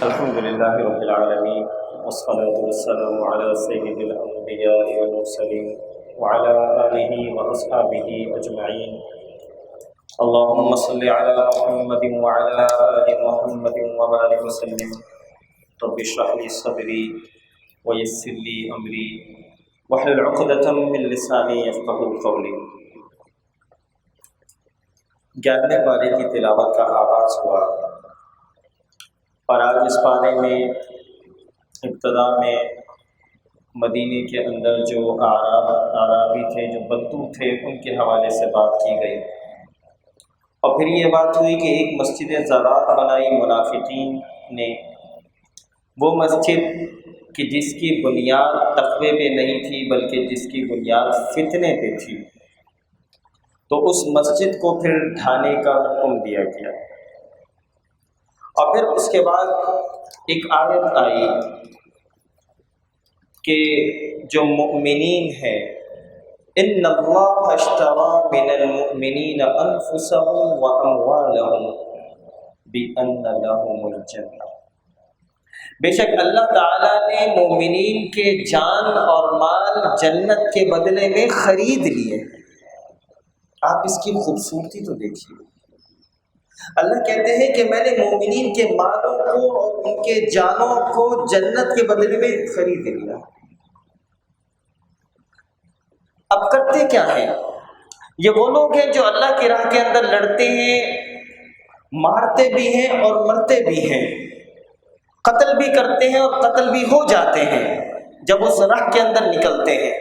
الحمد لله رب العالمين والصلاة والسلام على سيد الأنبياء والمرسلين وعلى آله وأصحابه أجمعين. اللهم صل على محمد وعلى آل محمد وبارك وسلم. رب اشرح لي صدري ويسر لي أمري واحلل عقدة من لساني يفقهوا قولي. 11ویں پارے کی تلاوت کا آغاز ہوا اور آج اس پارے میں ابتدا میں مدینے کے اندر جو اعرابی تھے، جو بدو تھے، ان کے حوالے سے بات کی گئی، اور پھر یہ بات ہوئی کہ ایک مسجد زرار بنائی منافقین نے، وہ مسجد کہ جس کی بنیاد تقوی پہ نہیں تھی بلکہ جس کی بنیاد فتنے پہ تھی، تو اس مسجد کو پھر ڈھانے کا حکم دیا گیا. اور پھر اس کے بعد ایک آیت آئی کہ جو مؤمنین ہیں، ان اللہ اشتری من المؤمنین انفسهم واموالهم بان لهم الجنہ. بے شک اللہ تعالیٰ نے مومنین کے جان اور مال جنت کے بدلے میں خرید لیے. آپ اس کی خوبصورتی تو دیکھیے. اللہ کہتے ہیں کہ میں نے مومنین کے مالوں کو اور ان کے جانوں کو جنت کے بدلے میں خرید لیا. اب کرتے کیا ہیں؟ یہ وہ لوگ ہیں جو اللہ کی راہ کے اندر لڑتے ہیں، مارتے بھی ہیں اور مرتے بھی ہیں، قتل بھی کرتے ہیں اور قتل بھی ہو جاتے ہیں جب اس راہ کے اندر نکلتے ہیں.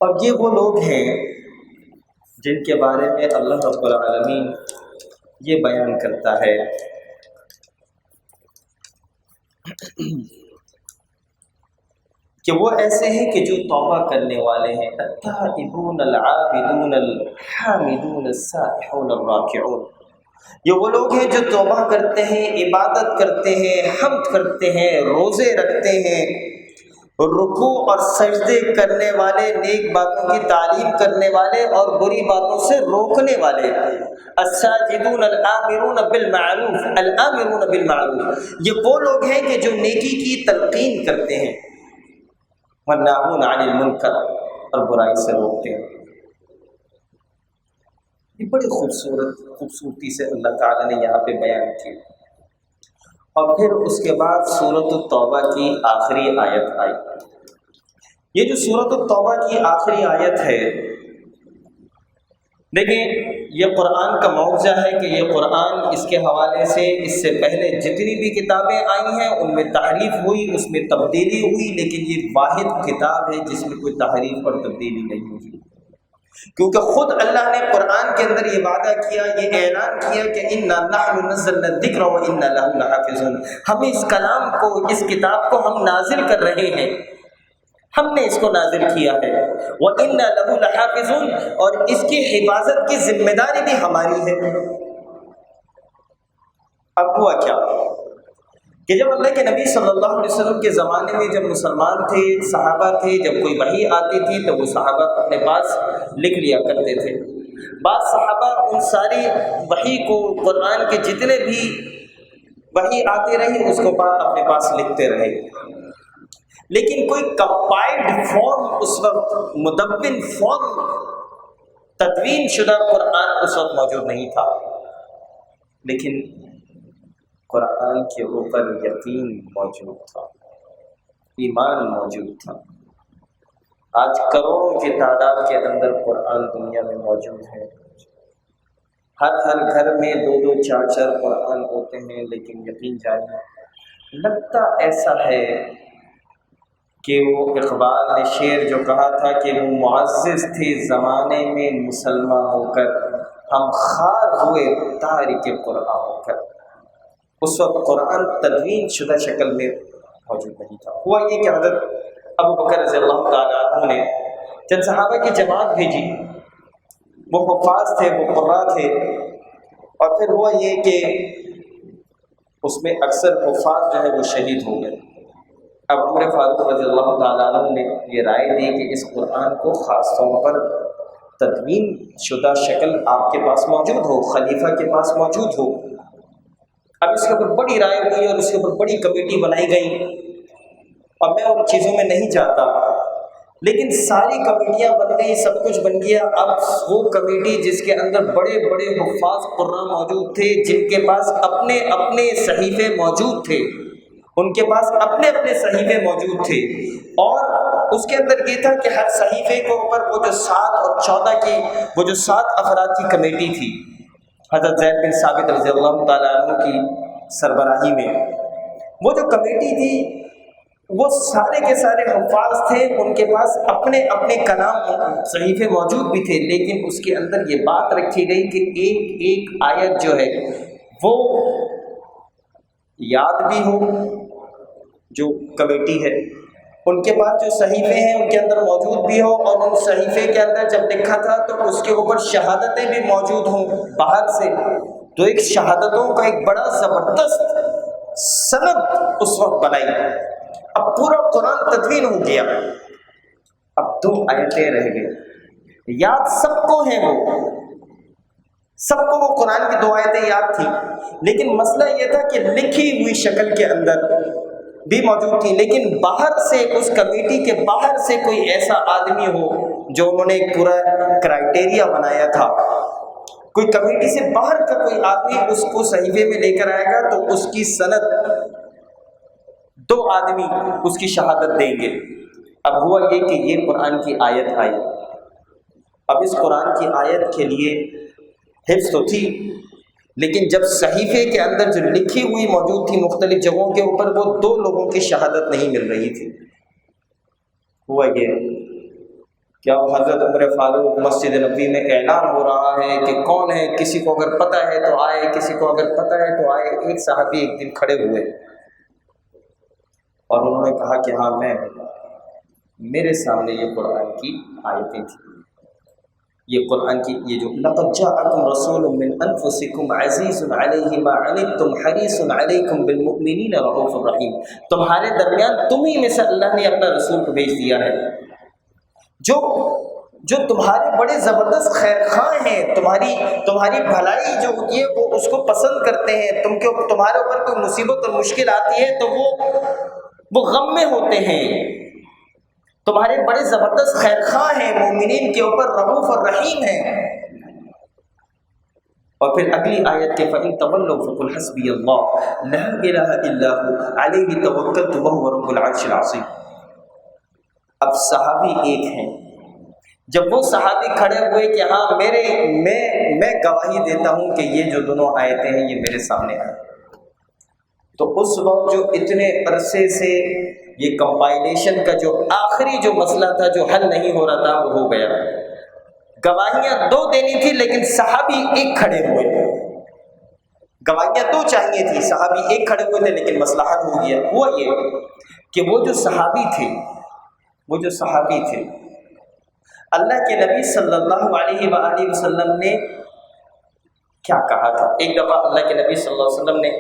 اور یہ وہ لوگ ہیں جن کے بارے میں اللہ رب العالمین یہ بیان کرتا ہے کہ وہ ایسے ہیں کہ جو توبہ کرنے والے ہیں، التائبون العابدون الحامدون السائحون الراکعون. یہ وہ لوگ ہیں جو توبہ کرتے ہیں، عبادت کرتے ہیں، حمد کرتے ہیں، روزے رکھتے ہیں، رکوع اور سجدے کرنے والے، نیک باتوں کی تعلیم کرنے والے اور بری باتوں سے روکنے والے. الساجدون الآمرون بالمعروف الآمرون بالمعروف. یہ وہ لوگ ہیں کہ جو نیکی کی تلقین کرتے ہیں، والناہون عن المنکر، اور برائی سے روکتے ہیں. یہ بڑی خوبصورتی سے اللہ تعالیٰ نے یہاں پہ بیان کی. اور پھر اس کے بعد سورۃ التوبہ کی آخری آیت آئی. یہ جو سورۃ التوبہ کی آخری آیت ہے، دیکھیں یہ قرآن کا معجزہ ہے کہ یہ قرآن، اس کے حوالے سے اس سے پہلے جتنی بھی کتابیں آئی ہیں ان میں تحریف ہوئی، اس میں تبدیلی ہوئی، لیکن یہ واحد کتاب ہے جس میں کوئی تحریف اور تبدیلی نہیں ہوئی. کیونکہ خود اللہ نے قرآن کے اندر یہ وعدہ کیا، یہ اعلان کیا کہ اِنَّا نَحْنُ نَزَّلْنَا الذِّكْرَ وَإِنَّا لَهُ لَحَافِظُونَ. ہم اس کلام کو، اس کتاب کو ہم نازل کر رہے ہیں، ہم نے اس کو نازل کیا ہے. وَإِنَّا لَهُ لَحَافِظُونَ، اور اس کی حفاظت کی ذمہ داری بھی ہماری ہے. اب ہوا کیا کہ جب اللہ کے نبی صلی اللہ علیہ وسلم کے زمانے میں جب مسلمان تھے، صحابہ تھے، جب کوئی وحی آتی تھی تو وہ صحابہ اپنے پاس لکھ لیا کرتے تھے. بعض صحابہ ان ساری وحی کو، قرآن کے جتنے بھی وحی آتی رہی، اس کو اپنے پاس لکھتے رہے. لیکن کوئی کمپائلڈ فارم اس وقت، مدون فارم، تدوین شدہ قرآن اس وقت موجود نہیں تھا. لیکن قرآن کے اوپر یقین موجود تھا، ایمان موجود تھا. آج کروڑوں کی تعداد کے اندر قرآن دنیا میں موجود ہے. ہر گھر میں 2 4 قرآن ہوتے ہیں، لیکن یقین جانیے لگتا ایسا ہے کہ وہ اقبال نے شعر جو کہا تھا کہ وہ معزز تھے زمانے میں مسلمان ہو کر، ہم خار ہوئے تارک قرآن ہو کر. اس وقت قرآن تدوین شدہ شکل میں موجود نہیں تھا. ہوا یہ کہ حضرت ابو بکر رضی اللہ تعالیٰ عنہ نے چند صحابہ کی جماعت بھیجی. وہ حفاظ تھے، وہ قراء تھے. اور پھر ہوا یہ کہ اس میں اکثر حفاظ جو ہے وہ شہید ہو گئے. اب عمر فاروق رضی اللہ تعالیٰ عنہ نے یہ رائے دی کہ اس قرآن کو خاص طور پر تدوین شدہ شکل آپ کے پاس موجود ہو، خلیفہ کے پاس موجود ہو. اب اس کے اوپر بڑی رائے ہوئی اور اس کے اوپر بڑی کمیٹی بنائی گئی، اور میں ان چیزوں میں نہیں جاتا، لیکن ساری کمیٹیاں بن گئی، سب کچھ بن گیا۔ اب وہ کمیٹی جس کے اندر بڑے بڑے حفاظ قراء موجود تھے، جن کے پاس اپنے اپنے صحیفے موجود تھے، ان کے پاس اپنے اپنے صحیفے موجود تھے، اور اس کے اندر یہ تھا کہ ہر صحیفے کے اوپر وہ جو 7 اور 14 کی وہ جو 7 افراد کی کمیٹی تھی، حضرت زید بن ثابت رضی اللہ تعالیٰ عنہ کی سربراہی میں، وہ جو کمیٹی تھی وہ سارے کے سارے حفاظ تھے، ان کے پاس اپنے اپنے کلام صحیفے موجود بھی تھے، لیکن اس کے اندر یہ بات رکھی گئی کہ ایک ایک آیت جو ہے وہ یاد بھی ہو، جو کمیٹی ہے ان کے پاس جو صحیفے ہیں ان کے اندر موجود بھی ہو، اور ان صحیفے کے اندر جب لکھا تھا تو اس کے اوپر شہادتیں بھی موجود ہوں باہر سے، تو ایک شہادتوں کا ایک بڑا زبردست سند اس وقت بنائی۔ اب پورا قرآن تدوین ہو گیا، اب 2 آیتیں رہ گئی، یاد سب کو ہیں، وہ سب کو وہ قرآن کی 2 آیتیں یاد تھی، لیکن مسئلہ یہ تھا کہ لکھی ہوئی شکل کے اندر بھی موجود تھی، لیکن باہر سے اس کمیٹی کے باہر سے کوئی ایسا آدمی ہو، جو انہوں نے ایک پورا کرائٹیریا بنایا تھا، کوئی کمیٹی سے باہر کا کوئی آدمی اس کو صحیفے میں لے کر آئے گا تو اس کی سند 2 آدمی اس کی شہادت دیں گے۔ اب ہوا یہ کہ یہ قرآن کی آیت آئی، اب اس قرآن کی آیت کے لیے حفظ تو تھی، لیکن جب صحیفے کے اندر جو لکھی ہوئی موجود تھی مختلف جگہوں کے اوپر، وہ 2 لوگوں کی شہادت نہیں مل رہی تھی۔ ہوا یہ کیا حضرت عمر فاروق مسجد نبوی میں اعلان ہو رہا ہے کہ کون ہے، کسی کو اگر پتہ ہے تو آئے، کسی کو اگر پتہ ہے تو آئے۔ ایک صحابی ایک دن کھڑے ہوئے اور انہوں نے کہا کہ ہاں میں، میرے سامنے یہ قرآن کی آیتیں تھیں، یہ قرآن کی یہ جو لقد جاءکم رسول من انفسکم عزیز علیہ ما عنتم حریص علیکم بالمؤمنین رؤوف رحیم، تمہارے درمیان تمہیں میں سے اللہ نے اپنا رسول کو بھیج دیا ہے جو تمہارے بڑے زبردست خیر خواہ ہیں، تمہاری بھلائی جو ہوتی ہے وہ اس کو پسند کرتے ہیں، تمہارے اوپر کوئی مصیبت اور مشکل آتی ہے تو وہ غم میں ہوتے ہیں، تمہارے بڑے زبردست خیر خواہ ہیں، مومنین کے اوپر رؤوف اور رحیم ہیں۔ اور پھر اگلی آیت کے فَإِن تَوَلَّوْا فَقُلْ حَسْبِيَ اللَّهُ لَا إِلَٰهَ إِلَّا هُوَ عَلَيْهِ تَوَكَّلْتُ وَهُوَ رَبُّ الْعَرْشِ الْعَظِيمِ۔ اب صحابی ایک ہیں، جب وہ صحابی کھڑے ہوئے کہ ہاں میں گواہی دیتا ہوں کہ یہ جو دونوں آیتیں ہیں یہ میرے سامنے آئے، تو اس وقت جو اتنے عرصے سے یہ کمپائلیشن کا جو آخری جو مسئلہ تھا جو حل نہیں ہو رہا تھا وہ ہو گیا۔ گواہیاں 2 دینی تھی لیکن صحابی ایک کھڑے ہوئے، گواہیاں 2 چاہیے تھی، صحابی ایک کھڑے ہوئے تھے لیکن مسئلہ حل ہو گیا۔ ہوا یہ کہ وہ جو صحابی تھے اللہ کے نبی صلی اللہ علیہ وآلہ وسلم نے کیا کہا تھا۔ ایک دفعہ اللہ کے نبی صلی اللہ علیہ وسلم نے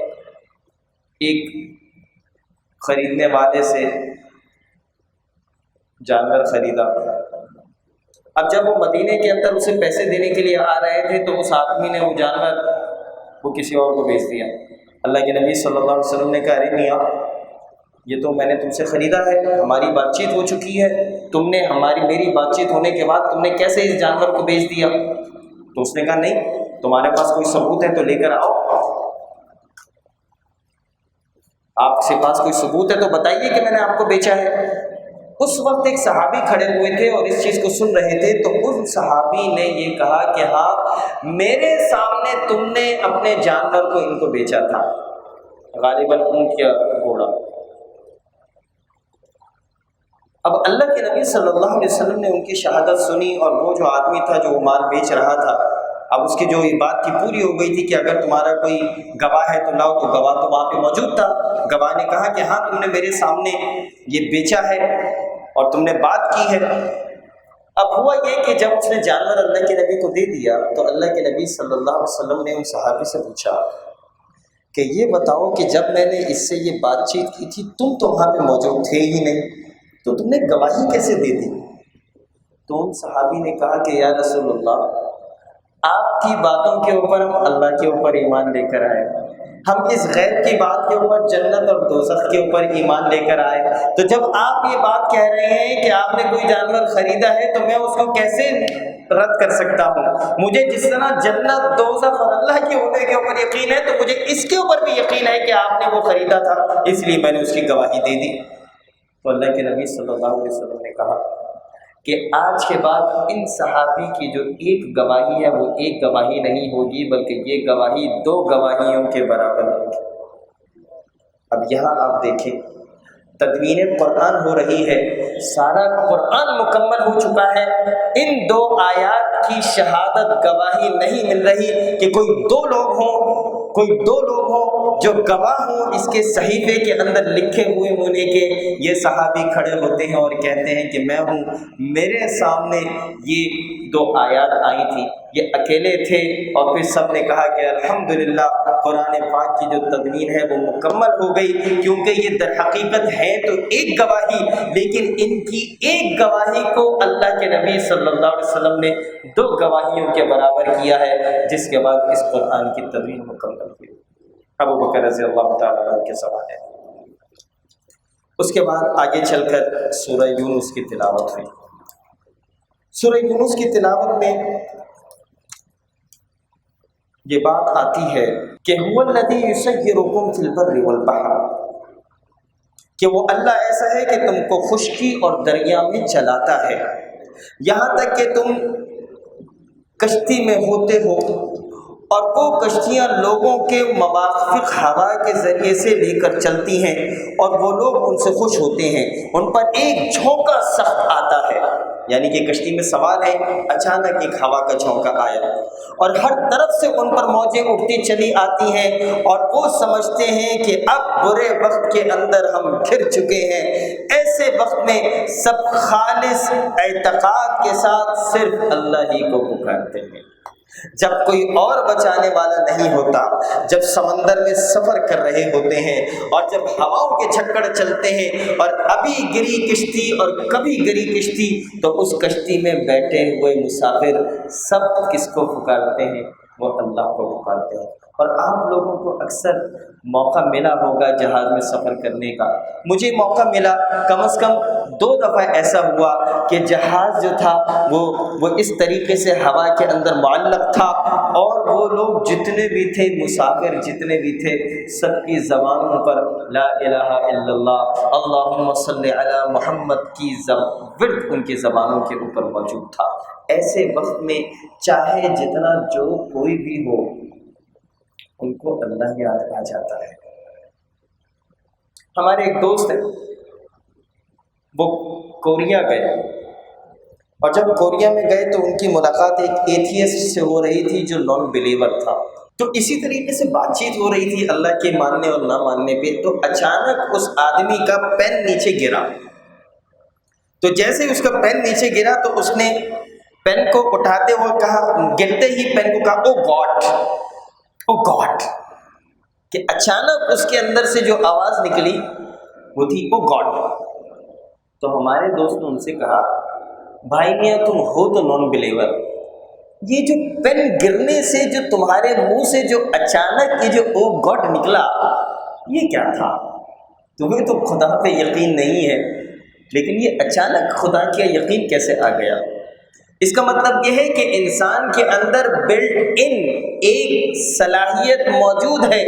ایک خریدنے والے سے جانور خریدا، اب جب وہ مدینے کے اندر اسے پیسے دینے کے لیے آ رہے تھے تو اس آدمی نے وہ جانور وہ کسی اور کو بیچ دیا۔ اللہ کے نبی صلی اللہ علیہ وسلم نے کہا ارے میاں یہ تو میں نے تم سے خریدا ہے، ہماری بات چیت ہو چکی ہے، تم نے میری بات چیت ہونے کے بعد تم نے کیسے اس جانور کو بیچ دیا؟ تو اس نے کہا نہیں، تمہارے پاس کوئی ثبوت ہے تو لے کر آؤ، آپ کے پاس کوئی ثبوت ہے تو بتائیے کہ میں نے آپ کو بیچا ہے۔ اس وقت ایک صحابی کھڑے ہوئے تھے اور اس چیز کو سن رہے تھے، تو اس صحابی نے یہ کہا کہ ہاں میرے سامنے تم نے اپنے جانور کو ان کو بیچا تھا، غالباً اونٹ یا گھوڑا۔ اب اللہ کے نبی صلی اللہ علیہ وسلم نے ان کی شہادت سنی، اور وہ جو آدمی تھا جو وہ مال بیچ رہا تھا، اب اس کی جو یہ بات کی پوری ہو گئی تھی کہ اگر تمہارا کوئی گواہ ہے تو لاؤ، تو گواہ تو وہاں پہ موجود تھا۔ گواہ نے کہا کہ ہاں تم نے میرے سامنے یہ بیچا ہے اور تم نے بات کی ہے۔ اب ہوا یہ کہ جب اس نے جانور اللہ کے نبی کو دے دیا تو اللہ کے نبی صلی اللہ علیہ وسلم نے ان صحابی سے پوچھا کہ یہ بتاؤ کہ جب میں نے اس سے یہ بات چیت کی تھی تم تو وہاں پہ موجود تھے ہی نہیں، تو تم نے گواہی کیسے دے دی؟ تو ان صحابی نے کہا کہ یا رسول اللہ، آپ کی باتوں کے اوپر ہم اللہ کے اوپر ایمان لے کر آئے، ہم اس غیب کی بات کے اوپر، جنت اور دوزخ کے اوپر ایمان لے کر آئے، تو جب آپ یہ بات کہہ رہے ہیں کہ آپ نے کوئی جانور خریدا ہے تو میں اس کو کیسے رد کر سکتا ہوں؟ مجھے جس طرح جنت، دوزخ اور اللہ کے ہونے کے اوپر یقین ہے، تو مجھے اس کے اوپر بھی یقین ہے کہ آپ نے وہ خریدا تھا، اس لیے میں نے اس کی گواہی دے دی۔ تو اللہ کے نبی صلی اللہ علیہ وسلم نے کہا کہ آج کے بعد ان صحابی کی جو ایک گواہی ہے وہ ایک گواہی نہیں ہوگی، بلکہ یہ گواہی 2 گواہیوں کے برابر ہوگی۔ اب یہاں آپ دیکھیں، تدوین قرآن ہو رہی ہے، سارا قرآن مکمل ہو چکا ہے، ان 2 آیات کی شہادت گواہی نہیں مل رہی کہ کوئی 2 لوگ ہوں جو گواہ ہوں اس کے صحیفے کے اندر لکھے ہوئے ہونے کے۔ یہ صحابی کھڑے ہوتے ہیں اور کہتے ہیں کہ میں ہوں، میرے سامنے یہ 2 آیات آئی تھی، یہ اکیلے تھے، اور پھر سب نے کہا کہ الحمدللہ قرآن پاک کی جو تدوین ہے وہ مکمل ہو گئی، کیونکہ یہ در حقیقت ہے تو ایک گواہی، لیکن ان کی ایک گواہی کو اللہ کے نبی صلی اللہ علیہ وسلم نے 2 گواہیوں کے برابر کیا ہے، جس کے بعد اس قرآن کی تدوین مکمل ہوئی۔ ابو بکر رضی اللہ تعالیٰ عنہ کے سوال ہے۔ اس کے بعد آگے چل کر سورہ یونس کی تلاوت ہوئی۔ سورہ یونس کی تلاوت میں یہ بات آتی ہے کہ هو الذی یسیرکم فی البر والبحر، کہ وہ اللہ ایسا ہے کہ تم کو خشکی اور دریا میں چلاتا ہے، یہاں تک کہ تم کشتی میں ہوتے ہو، اور وہ کشتیاں لوگوں کے موافق ہوا کے ذریعے سے لے کر چلتی ہیں، اور وہ لوگ ان سے خوش ہوتے ہیں۔ ان پر ایک جھونکا سخت آتا ہے، یعنی کہ کشتی میں سوار ہے، اچانک ایک ہوا کا جھونکا آیا، اور ہر طرف سے ان پر موجیں اٹھتی چلی آتی ہیں، اور وہ سمجھتے ہیں کہ اب برے وقت کے اندر ہم گھر چکے ہیں۔ ایسے وقت میں سب خالص اعتقاد کے ساتھ صرف اللہ ہی کو پکارتے ہیں۔ جب کوئی اور بچانے والا نہیں ہوتا، جب سمندر میں سفر کر رہے ہوتے ہیں، اور جب ہواؤں کے جھکڑ چلتے ہیں، اور ابھی گری کشتی اور کبھی گری کشتی، تو اس کشتی میں بیٹھے ہوئے مسافر سب کس کو پکارتے ہیں؟ وہ اللہ کو پکارتے ہیں۔ اور آپ لوگوں کو اکثر موقع ملا ہوگا جہاز میں سفر کرنے کا، مجھے موقع ملا کم از کم 2 دفعہ ایسا ہوا کہ جہاز جو تھا وہ اس طریقے سے ہوا کے اندر معلق تھا، اور وہ لوگ جتنے بھی تھے، مسافر جتنے بھی تھے، سب کی زبانوں پر لا الہ الا اللہ، اللہم صلی علی محمد کی ورد ان کی زبانوں کے اوپر موجود تھا۔ ایسے وقت میں چاہے جتنا جو کوئی بھی ہو، ان کو اللہ یاد آ جاتا ہے۔ ہمارے ایک دوست ہیں، وہ کوریا گئے، اور جب کوریا میں گئے تو ان کی ملاقات ایک ایتھیسٹ سے ہو رہی تھی جو نان بلیور تھا۔ تو اسی طریقے سے بات چیت ہو رہی تھی اللہ کے ماننے اور نہ ماننے پہ، تو اچانک اس آدمی کا پین نیچے گرا۔ تو جیسے اس کا پین نیچے گرا تو اس نے پین کو اٹھاتے ہوئے کہا، گرتے ہی پین کو کہا، او گاڈ، کہ اچانک اس کے اندر سے جو آواز نکلی وہ تھی او گاڈ۔ تو ہمارے دوست نے ان سے کہا، بھائی میاں تم ہو تو نان بلیور، یہ جو پین گرنے سے جو تمہارے منہ سے جو اچانک یہ جو او گاڈ نکلا، یہ کیا تھا؟ تمہیں تو خدا پہ یقین نہیں ہے، لیکن یہ اچانک خدا کا یقین کیسے آ گیا؟ اس کا مطلب یہ ہے کہ انسان کے اندر بلٹ ان ایک صلاحیت موجود ہے،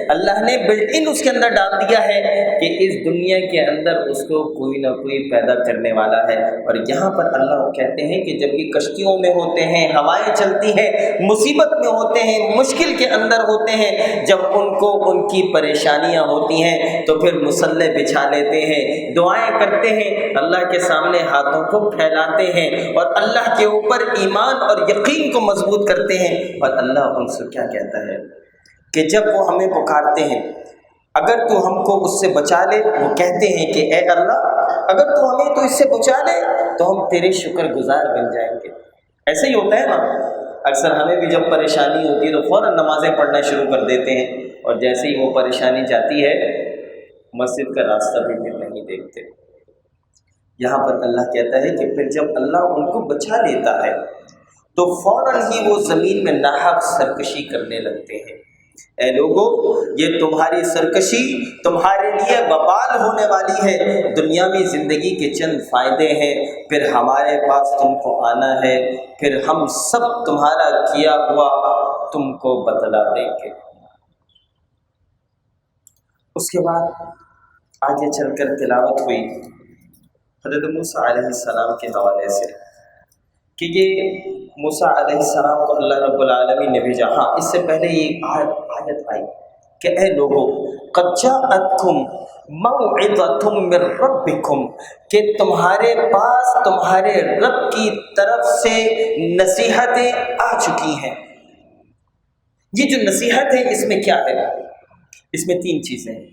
اللہ نے بلٹ ان اس کے اندر ڈال دیا ہے کہ اس دنیا کے اندر اس کو کوئی نہ کوئی پیدا کرنے والا ہے۔ اور یہاں پر اللہ کہتے ہیں کہ جب یہ کشتیوں میں ہوتے ہیں، ہوائیں چلتی ہیں، مصیبت میں ہوتے ہیں، مشکل کے اندر ہوتے ہیں، جب ان کو ان کی پریشانیاں ہوتی ہیں تو پھر مصلے بچھا لیتے ہیں، دعائیں کرتے ہیں، اللہ کے سامنے ہاتھوں کو پھیلاتے ہیں، اور اللہ کے اوپر ایمان اور یقین کو مضبوط کرتے ہیں۔ اور اللہ ان سے کیا کہتا ہے کہ جب وہ ہمیں پکارتے ہیں، اگر تو ہم کو اس سے بچا لے، وہ کہتے ہیں کہ اے اللہ اگر تو ہمیں تو اس سے بچا لے تو ہم تیرے شکر گزار بن جائیں گے۔ ایسے ہی ہوتا ہے نا، اکثر ہمیں بھی جب پریشانی ہوتی ہے تو فوراً نمازیں پڑھنا شروع کر دیتے ہیں، اور جیسے ہی وہ پریشانی جاتی ہے مسجد کا راستہ بھی پھر نہیں دیکھتے۔ یہاں پر اللہ کہتا ہے کہ پھر جب اللہ ان کو بچا لیتا ہے تو فوراً ہی وہ زمین میں ناحق سرکشی کرنے لگتے ہیں، اے لوگو، یہ تمہاری سرکشی تمہارے لیے وبال ہونے والی ہے، دنیا میں زندگی کے چند فائدے ہیں، پھر ہمارے پاس تم کو آنا ہے، پھر ہم سب تمہارا کیا ہوا تم کو بتلا دیں گے۔ اس کے بعد آگے چل کر تلاوت ہوئی حضرت موسیٰ علیہ السلام کے حوالے سے کہ یہ موسیٰ علیہ السلام کو اللہ رب العالمین نے بھیجا۔ ہاں، اس سے پہلے یہ آیت آئی کہ اے لوگو قد جاءتکم موعظۃ من ربکم، کہ تمہارے پاس تمہارے رب کی طرف سے نصیحتیں آ چکی ہیں۔ یہ جو نصیحت ہے اس میں کیا ہے؟ اس میں 3 چیزیں ہیں۔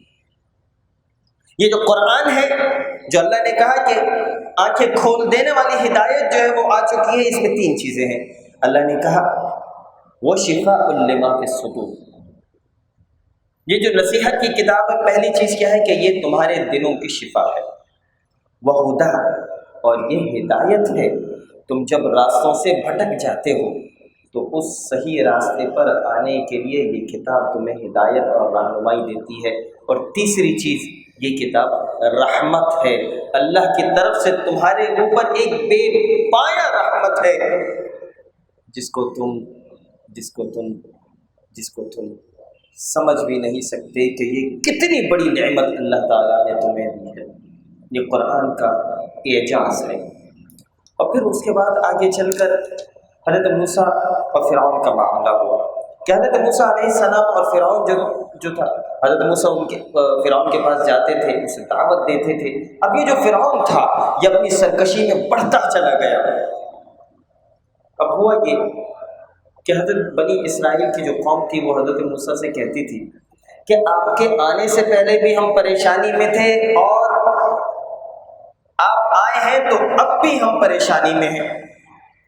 یہ جو قرآن ہے، جو اللہ نے کہا کہ آنکھیں کھول دینے والی ہدایت جو ہے وہ آ چکی ہے، اس میں 3 چیزیں ہیں۔ اللہ نے کہا وہ شفاء لما فی الصدور، یہ جو نصیحت کی کتاب ہے، پہلی چیز کیا ہے کہ یہ تمہارے دلوں کی شفا ہے، وہدیٰ، اور یہ ہدایت ہے۔ تم جب راستوں سے بھٹک جاتے ہو تو اس صحیح راستے پر آنے کے لیے یہ کتاب تمہیں ہدایت اور رہنمائی دیتی ہے۔ اور تیسری چیز، یہ کتاب رحمت ہے، اللہ کی طرف سے تمہارے اوپر ایک بے پایا رحمت ہے، جس کو تم سمجھ بھی نہیں سکتے کہ یہ کتنی بڑی نعمت اللہ تعالیٰ نے تمہیں دی ہے۔ یہ قرآن کا اعجاز ہے۔ اور پھر اس کے بعد آگے چل کر حضرت موسیٰ اور فرعون کا معاملہ ہوا کہ حضرت موسیٰ علیہ السلام اور فرعون جو تھا، حضرت موسیٰ فرعون کے پاس جاتے تھے، اسے دعوت دیتے تھے۔ اب یہ جو فرعون تھا یہ اپنی سرکشی میں بڑھتا چلا گیا۔ اب ہوا یہ کہ حضرت بنی اسرائیل کی جو قوم تھی وہ حضرت موسیٰ سے کہتی تھی کہ آپ کے آنے سے پہلے بھی ہم پریشانی میں تھے، اور آپ آئے ہیں تو اب بھی ہم پریشانی میں ہیں،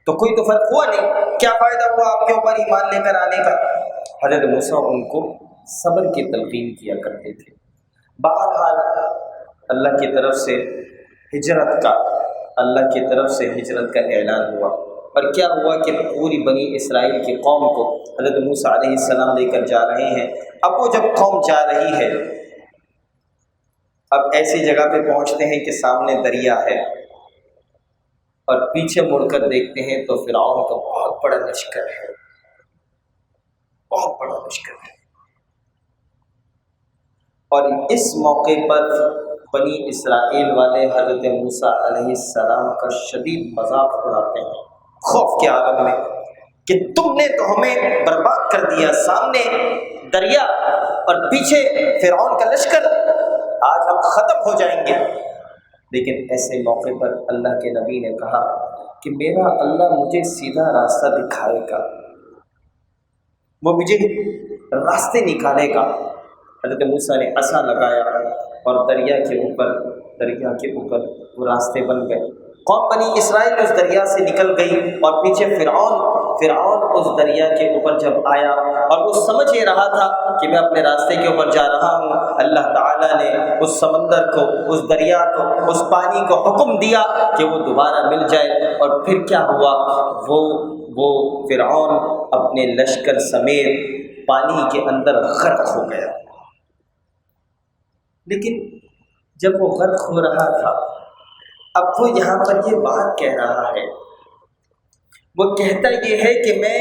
تو کوئی تو فرق ہوا نہیں، کیا فائدہ ہوا آپ کے اوپر ایمان لے کر آنے کا؟ حضرت موسیٰ ان کو صبر کی تلقین کیا کرتے تھے۔ بہرحال اللہ کی طرف سے ہجرت کا اعلان ہوا، اور کیا ہوا کہ پوری بنی اسرائیل کی قوم کو حضرت موسیٰ علیہ السلام لے کر جا رہے ہیں۔ اب وہ جب قوم جا رہی ہے، اب ایسی جگہ پہ پہنچتے ہیں کہ سامنے دریا ہے، اور پیچھے مڑ کر دیکھتے ہیں تو فرعون کا بہت بڑا لشکر ہے، بہت بڑا لشکر ہے۔ اور اس موقع پر بنی اسرائیل والے حضرت موسیٰ علیہ السلام کا شدید مذاق اڑاتے ہیں خوف کے عالم میں کہ تم نے تو ہمیں برباد کر دیا، سامنے دریا اور پیچھے فرعون کا لشکر، آج ہم ختم ہو جائیں گے۔ لیکن ایسے موقع پر اللہ کے نبی نے کہا کہ میرا اللہ مجھے سیدھا راستہ دکھائے گا، وہ مجھے راستے نکالے گا۔ حضرت موسیٰ نے عصا لگایا اور دریا کے اوپر وہ راستے بن گئے۔ قوم بنی اسرائیل اس دریا سے نکل گئی، اور پیچھے فرعون اس دریا کے اوپر جب آیا، اور وہ سمجھ یہ رہا تھا کہ میں اپنے راستے کے اوپر جا رہا ہوں، اللہ تعالیٰ نے اس سمندر کو، اس دریا کو، اس پانی کو حکم دیا کہ وہ دوبارہ مل جائے۔ اور پھر کیا ہوا، وہ فرعون اپنے لشکر سمیت پانی کے اندر غرق ہو گیا۔ لیکن جب وہ غرق ہو رہا تھا، اب وہ یہاں پر یہ بات کہہ رہا ہے، وہ کہتا یہ ہے کہ میں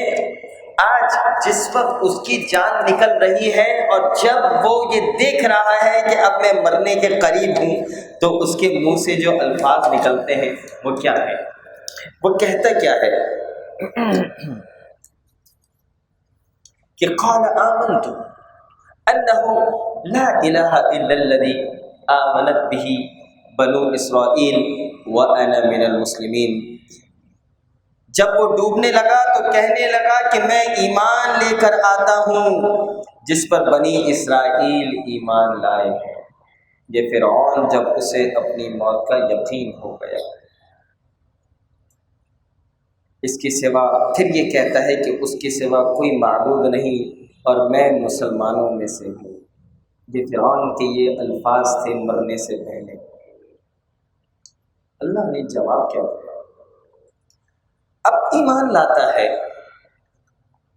آج جس وقت اس کی جان نکل رہی ہے، اور جب وہ یہ دیکھ رہا ہے کہ اب میں مرنے کے قریب ہوں، تو اس کے منہ سے جو الفاظ نکلتے ہیں وہ کیا ہے؟ وہ کہتا کیا ہے کہ قال آمنت انہ لا الہ الا الذی آمنت به بنو اسرائیل وانا من المسلمین۔ جب وہ ڈوبنے لگا تو کہنے لگا کہ میں ایمان لے کر آتا ہوں جس پر بنی اسرائیل ایمان لائے ہیں۔ یہ فرعون جب اسے اپنی موت کا یقین ہو گیا، اس کے سوا، پھر یہ کہتا ہے کہ اس کے سوا کوئی معبود نہیں اور میں مسلمانوں میں سے ہوں۔ یہ فرعون کے یہ الفاظ تھے مرنے سے پہلے۔ اللہ نے جواب کیا دیا؟ اب ایمان لاتا ہے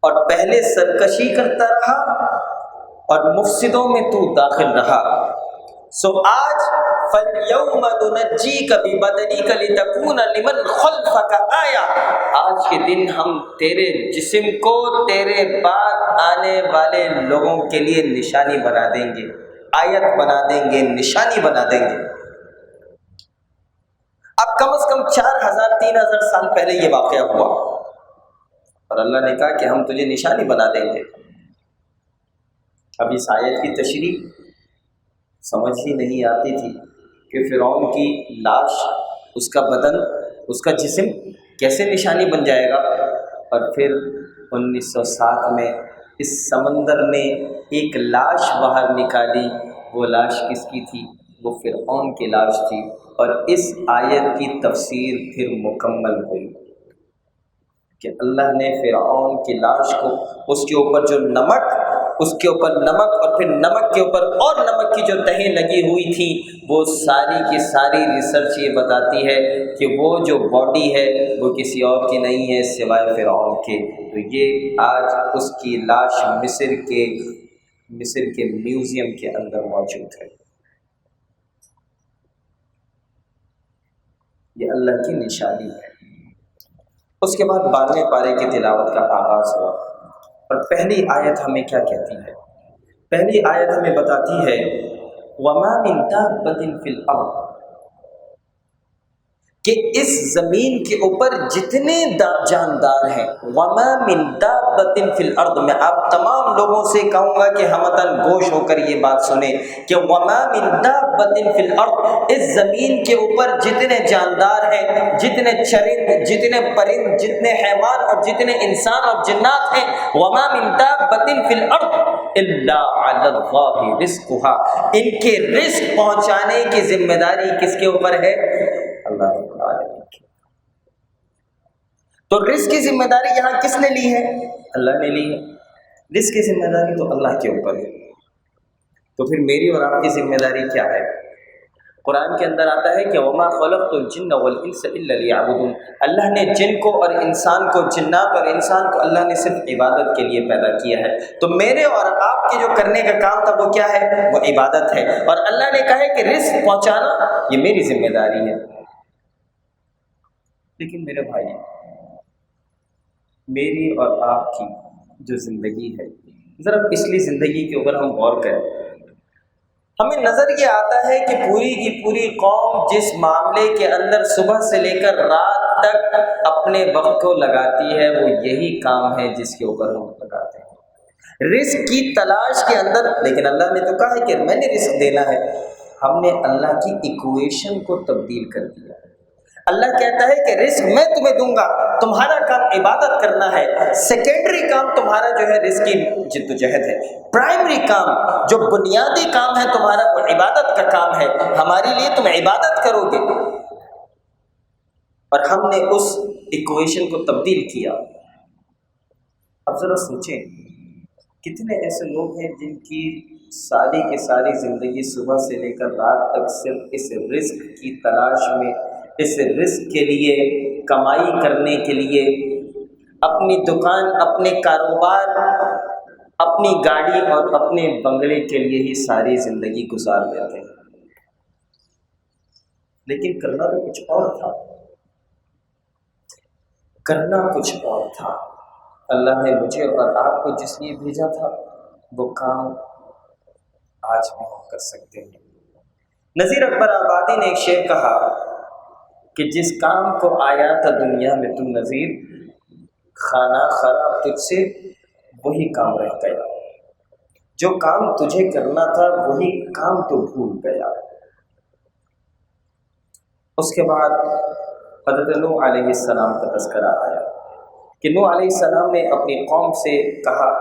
اور پہلے سرکشی کرتا رہا، اور مفسدوں میں تو داخل رہا. سو آج فَالْيَوْمَ نُنَجِّيكَ بِبَدَنِكَ لِتَكُونَ لِمَنْ خَلْفَكَ آیَةً، آج کے دن ہم تیرے جسم کو تیرے بعد آنے والے لوگوں کے لیے نشانی بنا دیں گے، آیت بنا دیں گے، نشانی بنا دیں گے. اب کم از کم 4000 3000 سال پہلے یہ واقعہ ہوا اور اللہ نے کہا کہ ہم تجھے نشانی بنا دیں گے. اب اس آیت کی تشریح سمجھ ہی نہیں آتی تھی کہ فرعون کی لاش، اس کا بدن، اس کا جسم کیسے نشانی بن جائے گا. اور پھر 1907 میں اس سمندر نے ایک لاش باہر نکالی. وہ لاش کس کی تھی؟ وہ فرعون کی لاش تھی. اور اس آیت کی تفسیر پھر مکمل ہوئی کہ اللہ نے فرعون کی لاش کو، اس کے اوپر جو نمک، اس کے اوپر نمک اور پھر نمک کے اوپر اور نمک کی جو تہیں لگی ہوئی تھی، وہ ساری کی ساری ریسرچ یہ بتاتی ہے کہ وہ جو باڈی ہے وہ کسی اور کی نہیں ہے سوائے فرعون کے. تو یہ آج اس کی لاش مصر کے میوزیم کے اندر موجود ہے. یہ اللہ کی نشانی ہے. اس کے بعد 12ویں پارے کی تلاوت کا آغاز ہوا اور پہلی آیت ہمیں کیا کہتی ہے؟ پہلی آیت ہمیں بتاتی ہے وَمَا مِن دَابَّةٍ فِي الْأَرْضِ، کہ اس زمین کے اوپر جتنے جاندار ہیں. وَمَا مِن دَابَّةٍ فِي الْأَرْضِ، میں آپ تمام لوگوں سے کہوں گا کہ ہمتاً گوش ہو کر یہ بات سنیں کہ وَمَا مِن دَابَّةٍ فِي الْأَرْضِ، اس زمین کے اوپر جتنے جاندار ہیں، جتنے چرند، جتنے پرند، جتنے حیوان اور جتنے انسان اور جنات ہیں، وَمَا مِن دَابَّةٍ فِي الْأَرْضِ إِلَّا عَلَى اللَّهِ رِزْقُهَا، ان کے رزق پہنچانے کی ذمہ داری کس کے اوپر ہے؟ اللہ رب العالمین کی. تو رزق کی ذمہ داری یہاں کس نے لی ہے؟ اللہ نے لی ہے. رزق کی ذمہ داری تو اللہ کے اوپر ہے. تو پھر میری اور آپ کی ذمہ داری کیا ہے؟ قرآن کے اندر آتا ہے کہ وَمَا خَلَقْتُ الْجِنَّ وَالْإِنسَ إِلَّا لِيَعْبُدُونِ، اللہ نے جن کو اور انسان کو، جنات اور انسان کو اللہ نے صرف عبادت کے لیے پیدا کیا ہے. تو میرے اور آپ کے جو کرنے کا کام تھا وہ کیا ہے؟ وہ عبادت ہے. اور اللہ نے کہا ہے کہ رزق پہنچانا یہ میری ذمہ داری ہے. لیکن میرے بھائی، میری اور آپ کی جو زندگی ہے، ذرا پچھلی زندگی کے اوپر ہم غور کریں. ہمیں نظر یہ آتا ہے کہ پوری کی پوری قوم جس معاملے کے اندر صبح سے لے کر رات تک اپنے وقت کو لگاتی ہے وہ یہی کام ہے جس کے اوپر ہم لگاتے ہیں، رزق کی تلاش کے اندر. لیکن اللہ نے تو کہا ہے کہ میں نے رزق دینا ہے. ہم نے اللہ کی ایکویشن کو تبدیل کر دیا. اللہ کہتا ہے کہ رزق میں تمہیں دوں گا، تمہارا کام عبادت کرنا ہے. سیکنڈری کام تمہارا جو ہے رزق کی جد و جہد ہے. پرائمری کام، جو بنیادی کام ہے تمہارا، وہ عبادت کا کام ہے. ہمارے لیے تم عبادت کرو گے. اور ہم نے اس ایکویشن کو تبدیل کیا. اب ذرا سوچیں، کتنے ایسے لوگ ہیں جن کی ساری کی ساری زندگی صبح سے لے کر رات تک صرف اس رزق کی تلاش میں، اس رزق کے لیے، کمائی کرنے کے لیے، اپنی دکان، اپنے کاروبار، اپنی گاڑی اور اپنے بنگلے کے لیے ہی ساری زندگی گزار دیتے ہیں. لیکن کرنا تو کچھ اور تھا. کرنا کچھ اور تھا. اللہ نے مجھے اور آپ کو جس لیے بھیجا تھا وہ کام آج بھی ہم کر سکتے ہیں. نذیر اکبر آبادی نے ایک شعر کہا کہ جس کام کو آیا تھا دنیا میں تو نذیر، خانہ خراب تجھ سے وہی کام رہ گیا. جو کام تجھے کرنا تھا وہی کام تو بھول گیا. اس کے بعد حضرت نوح علیہ السلام کا تذکرہ آیا کہ نوح علیہ السلام نے اپنی قوم سے کہا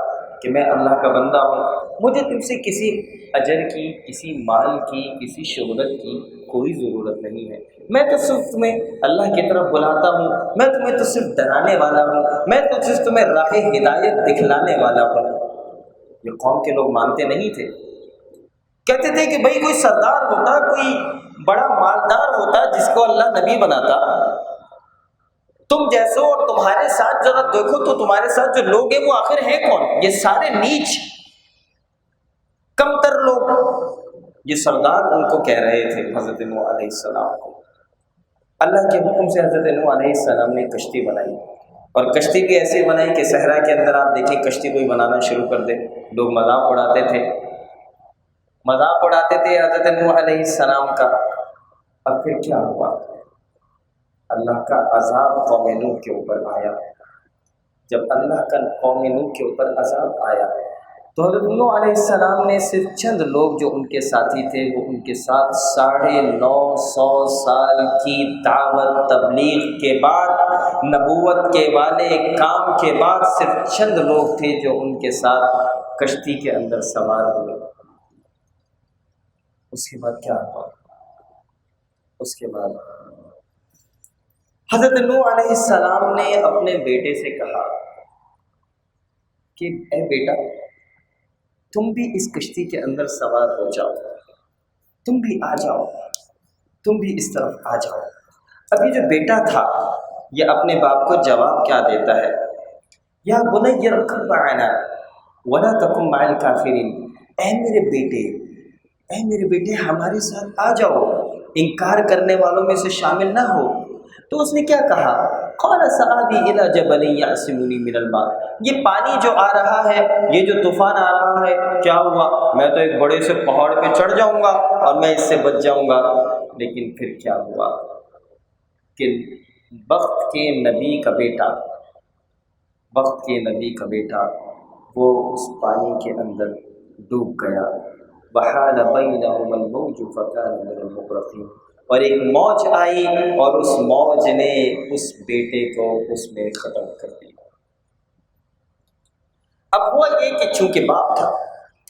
کہ میں اللہ کا بندہ ہوں، مجھے تم سے کسی اجر کی، کسی مال کی، کسی شہرت کی کوئی ضرورت نہیں ہے. میں تو صرف تمہیں اللہ کی طرف بلاتا ہوں، میں تمہیں تو صرف ڈرانے والا ہوں، میں تو صرف تمہیں راہ ہدایت دکھلانے والا ہوں. یہ قوم کے لوگ مانتے نہیں تھے. کہتے تھے کہ بھئی کوئی سردار ہوتا، کوئی بڑا مالدار ہوتا جس کو اللہ نبی بناتا. تم جیسو اور تمہارے ساتھ ذرا دیکھو تو تمہارے ساتھ جو لوگ ہیں وہ آخر ہیں کون؟ یہ سارے نیچ. لوگ، یہ سردار ان کو کہہ رہے تھے حضرت نوح علیہ السلام کو۔ اللہ کے حکم سے حضرت نوح علیہ السلام نے کشتی بنائی، اور کشتی بھی ایسی بنائی کہ صحرا کے اندر آپ دیکھیں کشتی کوئی بنانا شروع کر دے، لوگ مذاق اڑاتے تھے، مذاق اڑاتے تھے حضرت نوح علیہ السلام کا۔ اب پھر کیا ہوا؟ اللہ کا عذاب قوم نوح کے اوپر آیا۔ جب اللہ کا قوم نوح کے اوپر عذاب آیا تو حضرت نوح علیہ السلام نے صرف چند لوگ جو ان کے ساتھی تھے وہ ان کے ساتھ 950 سال کی دعوت تبلیغ کے بعد، نبوت کے والے کام کے بعد صرف چند لوگ تھے جو ان کے ساتھ کشتی کے اندر سوار ہوئے۔ اس کے بعد کیا ہوا؟ اس کے بعد حضرت نوح علیہ السلام نے اپنے بیٹے سے کہا کہ اے بیٹا، تم بھی اس کشتی کے اندر سوار ہو جاؤ، تم بھی آ جاؤ، تم بھی اس طرف آ جاؤ۔ اب یہ جو بیٹا تھا یہ اپنے باپ کو جواب کیا دیتا ہے؟ یا بنی ارکب معنا ولا تکن مع الکافرین، اے میرے بیٹے، اے میرے بیٹے ہمارے ساتھ آ جاؤ، انکار کرنے والوں میں سے شامل نہ ہو۔ تو اس نے کیا کہا؟ قال سآوی الی جبل یعصمنی من الماء، یہ پانی جو آ رہا ہے، یہ جو طوفان آ رہا ہے، کیا ہوا؟ میں تو ایک بڑے سے پہاڑ پہ چڑھ جاؤں گا اور میں اس سے بچ جاؤں گا۔ لیکن پھر کیا ہوا کہ وقت کے نبی کا بیٹا، وقت کے نبی کا بیٹا وہ اس پانی کے اندر ڈوب گیا۔ وحال بینہما الموج فکان من المغرقین، اور ایک موج آئی اور اس موج نے اس بیٹے کو اس میں ختم کر دیا۔ اب ہوا یہ کہ چونکہ باپ تھا،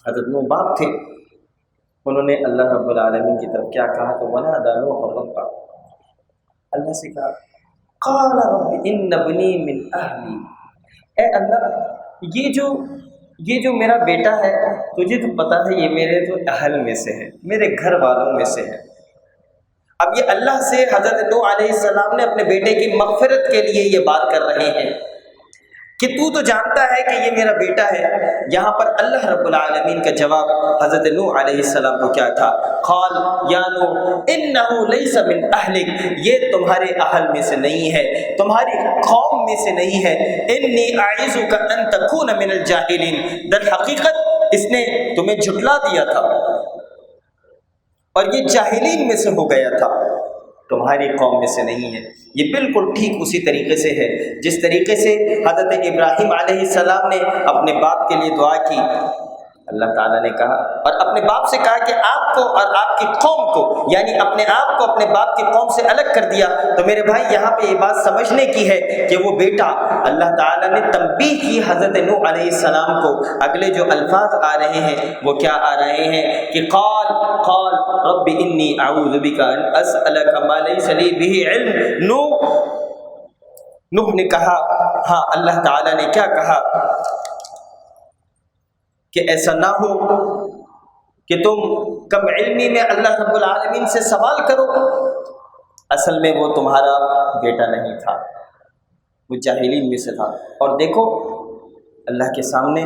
حضرت نوح باپ تھے، انہوں نے اللہ رب العالمین کی طرف کیا کہا؟ تو ونادى نوح ربہ، اللہ سے کہا قال رب ان ابنی من اہلی، اے اللہ یہ جو میرا بیٹا ہے، تجھے تو پتہ ہے یہ میرے تو اہل میں سے ہے، میرے گھر والوں میں سے ہے۔ اب یہ اللہ سے حضرت نوح علیہ السلام نے اپنے بیٹے کی مغفرت کے لیے یہ بات کر رہے ہیں کہ تو جانتا ہے کہ یہ میرا بیٹا ہے۔ یہاں پر اللہ رب العالمین کا جواب حضرت نوح علیہ السلام کو کیا تھا؟ قال یا نوح انہ لیس من اہلک، یہ تمہارے اہل میں سے نہیں ہے، تمہاری قوم میں سے نہیں ہے۔ انی اعظک ان تکون من الجاہلین، در حقیقت اس نے تمہیں جھٹلا دیا تھا اور یہ جاہلین میں سے ہو گیا تھا، تمہاری قوم میں سے نہیں ہے۔ یہ بالکل ٹھیک اسی طریقے سے ہے جس طریقے سے حضرت ابراہیم علیہ السلام نے اپنے باپ کے لیے دعا کی۔ اللہ تعالیٰ نے کہا اور اپنے باپ سے کہا کہ آپ کو اور آپ کی قوم کو، یعنی اپنے آپ کو اپنے باپ کی قوم سے الگ کر دیا۔ تو میرے بھائی یہاں پہ یہ بات سمجھنے کی ہے کہ وہ بیٹا، اللہ تعالیٰ نے تنبیہ کی حضرت نوح علیہ السلام کو۔ اگلے جو الفاظ آ رہے ہیں وہ کیا آ رہے ہیں کہ قال رب انی اعوذ بک ان اسألک ما لیس لی بہ علم۔ نوح نے کہا، ہاں اللہ تعالیٰ نے کیا کہا کہ ایسا نہ ہو کہ تم کم علمی میں اللہ رب العالمین سے سوال کرو۔ اصل میں وہ تمہارا بیٹا نہیں تھا، وہ جاہلین میں سے تھا۔ اور دیکھو اللہ کے سامنے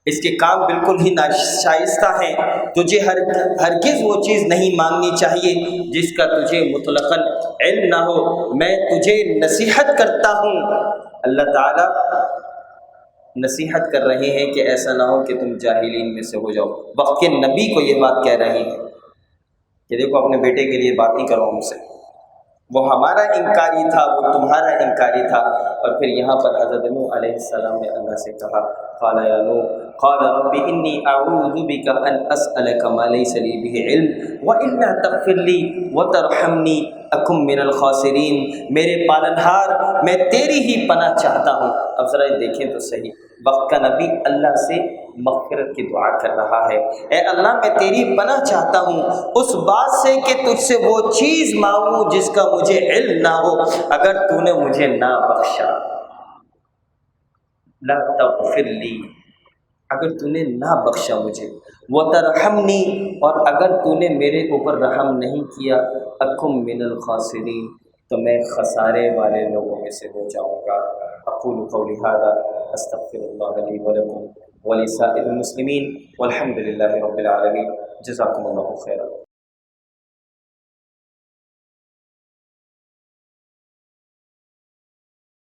اس کے کام بالکل ہی ناشائستہ ہیں۔ تجھے ہرگز وہ چیز نہیں مانگنی چاہیے جس کا تجھے مطلقاً علم نہ ہو۔ میں تجھے نصیحت کرتا ہوں، اللہ تعالیٰ نصیحت کر رہے ہیں کہ ایسا نہ ہو کہ تم جاہلین میں سے ہو جاؤ۔ وقت کے نبی کو یہ بات کہہ رہے ہیں کہ دیکھو اپنے بیٹے کے لیے بات نہیں کرو ہم سے، وہ ہمارا انکاری تھا، وہ تمہارا انکاری تھا۔ اور پھر یہاں پر حضرت نوح علیہ السلام نے اللہ سے کہا قال یا نوح قال رب انی اعوذ بک ان اسألک ما لیس لی بہ علم والا تغفر لی وترحمنی اکن من الخاسرین۔ میرے پالنہار میں تیری ہی پناہ چاہتا ہوں۔ اب ذرا دیکھیں تو صحیح، وقت کا نبی اللہ سے مغفرت کی دعا کر رہا ہے، اے اللہ میں تیری پناہ چاہتا ہوں اس بات سے کہ تجھ سے وہ چیز مانگوں جس کا مجھے علم نہ ہو۔ اگر تو نے مجھے نہ بخشا، لا تغفر لی، اگر تو نے نہ بخشا مجھے، وترحمنی، اور اگر تو نے میرے اوپر رحم نہیں کیا، اکم من الخاسرین، تو میں خسارے والے لوگوں میں سے ہو جاؤں گا۔ اقول قولی ھذا استغفر اللہ لی ولکم ولسائر المسلمین والحمد للہ رب العالمین۔ جزاکم اللہ خیرا۔